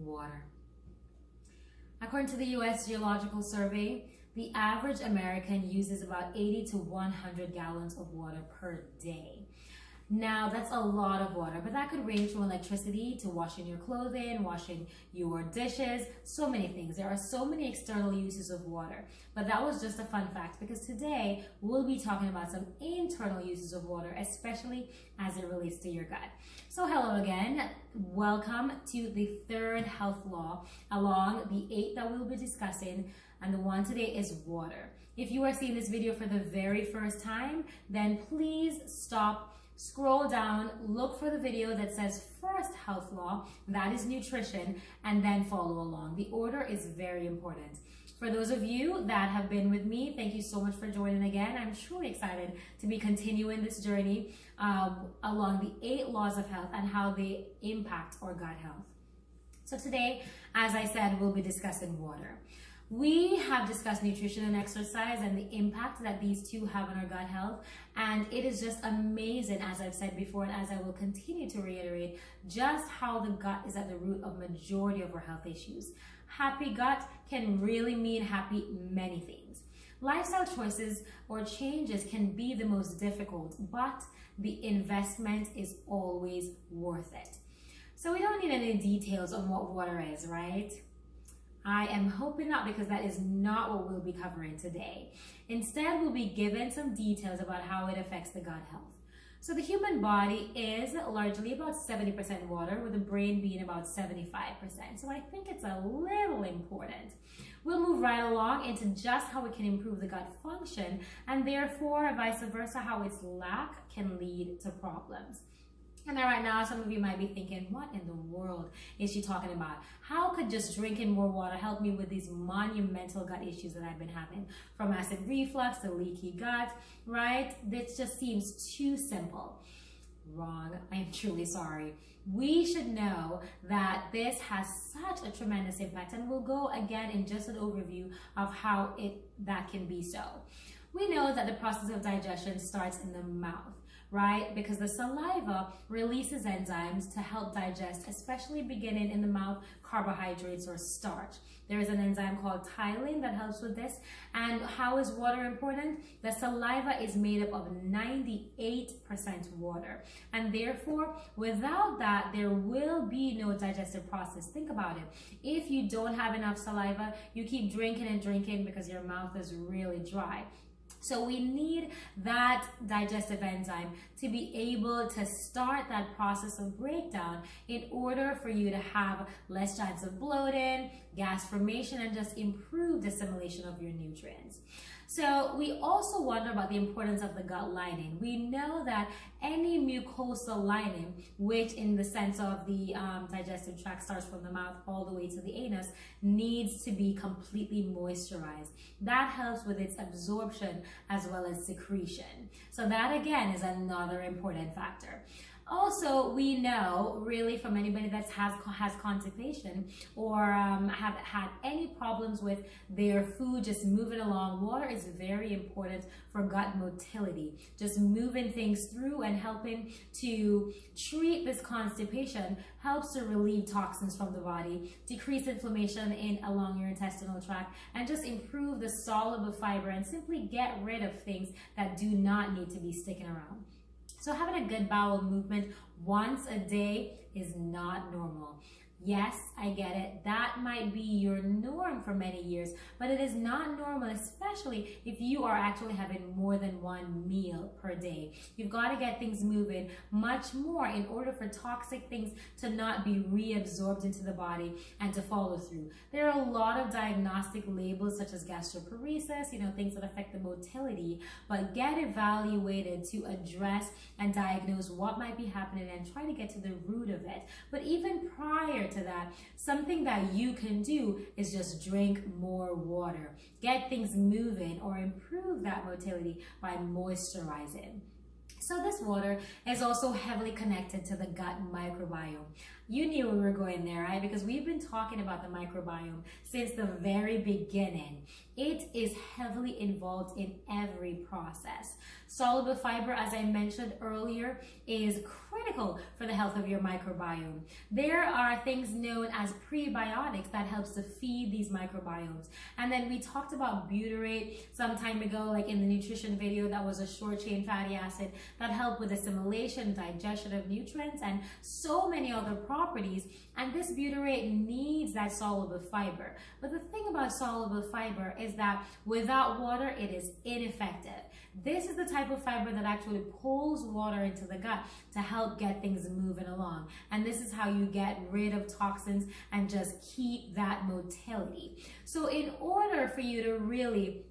water. According to the U.S. Geological Survey, the average American uses about 80 to 100 gallons of water per day. Now, that's a lot of water, but that could range from electricity to washing your clothing, washing your dishes, so many things. There are so many external uses of water, but that was just a fun fact because today we'll be talking about some internal uses of water, especially as it relates to your gut. So hello again, welcome to the third health law along the 8 that we'll be discussing, and the one today is water. If you are seeing this video for the very first time, then please stop, scroll down, look for the video that says first health law, that is nutrition, and then follow along. The order is very important. For those of you that have been with me, thank you so much for joining again. I'm truly excited to be continuing this journey along the 8 laws of health and how they impact our gut health. So today, as I said, we'll be discussing water. We have discussed nutrition and exercise and the impact that these two have on our gut health, and it is just amazing, as I've said before and as I will continue to reiterate, just how the gut is at the root of majority of our health issues. Happy gut can really mean happy many things. Lifestyle choices or changes can be the most difficult, but the investment is always worth it. So we don't need any details on what water is, right? I am hoping not, because that is not what we'll be covering today. Instead, we'll be given some details about how it affects the gut health. So the human body is largely about 70% water, with the brain being about 75%. So I think it's a little important. We'll move right along into just how it can improve the gut function, and therefore, vice versa, how its lack can lead to problems. And now right now, some of you might be thinking, what in the world is she talking about? How could just drinking more water help me with these monumental gut issues that I've been having? From acid reflux to leaky gut, right? This just seems too simple. Wrong. I am truly sorry. We should know that this has such a tremendous impact, and we'll go again in just an overview of how that can be so. We know that the process of digestion starts in the mouth, right? Because the saliva releases enzymes to help digest, especially beginning in the mouth, carbohydrates or starch. There is an enzyme called ptyalin that helps with this. And how is water important? The saliva is made up of 98% water. And therefore, without that, there will be no digestive process. Think about it. If you don't have enough saliva, you keep drinking and drinking because your mouth is really dry. So we need that digestive enzyme to be able to start that process of breakdown in order for you to have less chance of bloating, gas formation, and just improved assimilation of your nutrients. So we also wonder about the importance of the gut lining. We know that any mucosal lining, which in the sense of the digestive tract starts from the mouth all the way to the anus, needs to be completely moisturized. That helps with its absorption as well as secretion. So that again is another important factor. Also, we know really from anybody that has constipation or have had any problems with their food just moving along, water is very important for gut motility, just moving things through and helping to treat this constipation, helps to relieve toxins from the body, decrease inflammation along your intestinal tract, and just improve the soluble fiber and simply get rid of things that do not need to be sticking around. So having a good bowel movement once a day is not normal. Yes, I get it. That might be your norm for many years, but it is not normal, especially if you are actually having more than one meal per day. You've got to get things moving much more in order for toxic things to not be reabsorbed into the body and to follow through. There are a lot of diagnostic labels such as gastroparesis, things that affect the motility, but get evaluated to address and diagnose what might be happening and try to get to the root of it. But even prior to that, something that you can do is just drink more water. Get things moving or improve that motility by moisturizing. So this water is also heavily connected to the gut microbiome. You knew we were going there, right? Because we've been talking about the microbiome since the very beginning. It is heavily involved in every process. Soluble fiber, as I mentioned earlier, is critical for the health of your microbiome. There are things known as prebiotics that helps to feed these microbiomes. And then we talked about butyrate some time ago, like in the nutrition video, that was a short chain fatty acid that helped with assimilation, digestion of nutrients, and so many other properties. And this butyrate needs that soluble fiber. But the thing about soluble fiber is that without water, it is ineffective. This is the type of fiber that actually pulls water into the gut to help get things moving along. And this is how you get rid of toxins and just keep that motility. So in order for you to really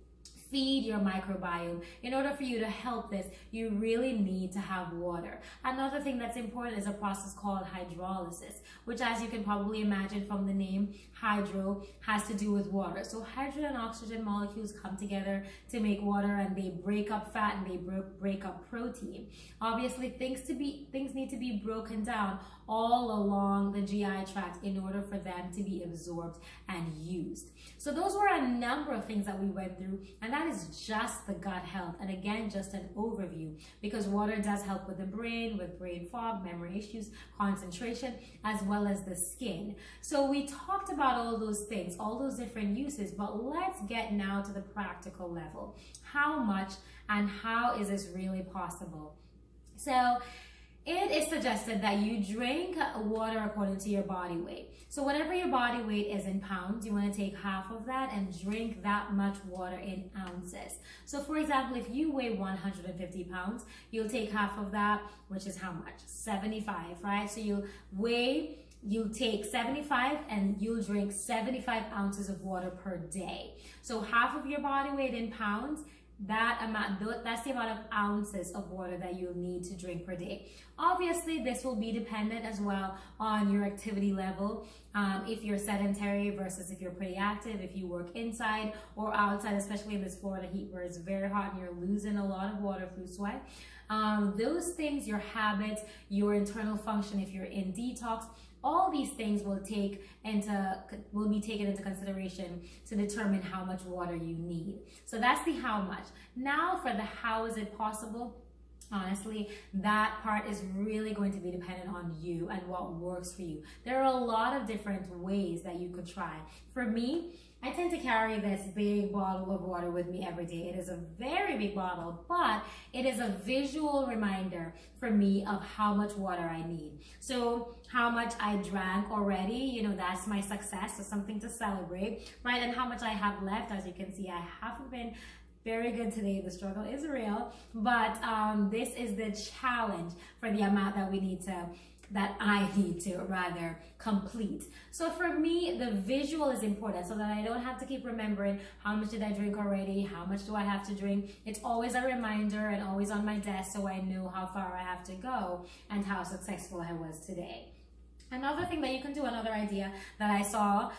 feed your microbiome, in order for you to help this, you really need to have water. Another thing that's important is a process called hydrolysis, which, as you can probably imagine from the name, hydro has to do with water. So hydrogen and oxygen molecules come together to make water, and they break up fat and they break up protein. Obviously, things need to be broken down all along the GI tract in order for them to be absorbed and used. So those were a number of things that we went through, and that is just the gut health. And again, just an overview, because water does help with the brain, with brain fog, memory issues, concentration, as well as the skin. So we talked about all those things, all those different uses, but let's get now to the practical level. How much and how is this really possible? So it is suggested that you drink water according to your body weight. So whatever your body weight is in pounds, you want to take half of that and drink that much water in ounces. So for example, if you weigh 150 pounds, you'll take half of that, which is how much? 75, right? So you'll take 75 and you'll drink 75 ounces of water per day. So half of your body weight in pounds, that's the amount of ounces of water that you'll need to drink per day. Obviously, this will be dependent as well on your activity level. If you're sedentary versus if you're pretty active, if you work inside or outside, especially in this Florida heat where it's very hot and you're losing a lot of water through sweat. Those things, your habits, your internal function, if you're in detox, all these things will be taken into consideration to determine how much water you need. So that's the how much. Now for the how is it possible? Honestly, that part is really going to be dependent on you and what works for you. There are a lot of different ways that you could try. For me, I tend to carry this big bottle of water with me every day. It is a very big bottle, but it is a visual reminder for me of how much water I need. So how much I drank already, you know, that's my success, so something to celebrate, right? And how much I have left. As you can see, I haven't been very good today. The struggle is real, but this is the challenge for the amount that I need to complete. So for me, the visual is important so that I don't have to keep remembering how much did I drink already, how much do I have to drink. It's always a reminder and always on my desk so I know how far I have to go and how successful I was today. Another thing that you can do, another idea that I saw,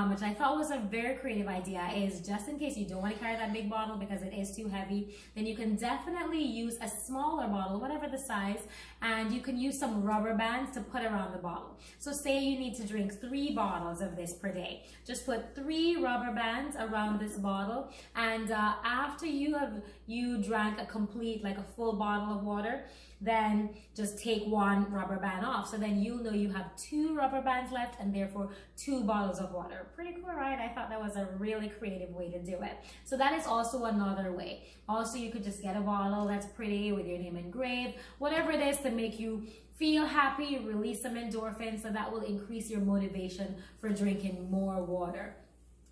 which I thought was a very creative idea, is just in case you don't want to carry that big bottle because it is too heavy, then you can definitely use a smaller bottle, whatever the size, and you can use some rubber bands to put around the bottle. So say you need to drink 3 bottles of this per day. Just put 3 rubber bands around this bottle, and after you drank a complete, like a full bottle of water, then just take 1 rubber band off. So then you'll know you have 2 rubber bands left and therefore 2 bottles of water. Pretty cool, right? I thought that was a really creative way to do it. So that is also another way. Also, you could just get a bottle that's pretty with your name engraved, whatever it is to make you feel happy, release some endorphins, so that will increase your motivation for drinking more water.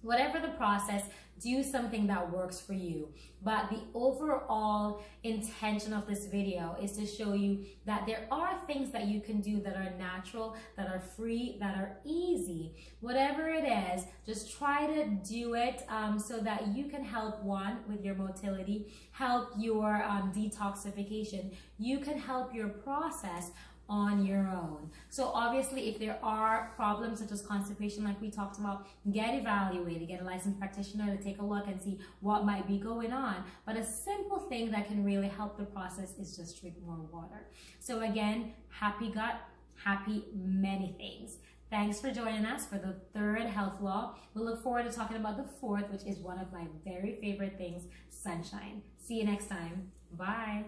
Whatever the process, do something that works for you. But the overall intention of this video is to show you that there are things that you can do that are natural, that are free, that are easy. Whatever it is, just try to do it so that you can help, one, with your motility, help your detoxification. You can help your process on your own. So obviously, if there are problems such as constipation, like we talked about, get evaluated, get a licensed practitioner to take a look and see what might be going on. But a simple thing that can really help the process is just drink more water. So again, happy gut, happy many things. Thanks for joining us for the third health law. We look forward to talking about the fourth, which is one of my very favorite things, sunshine. See you next time. Bye.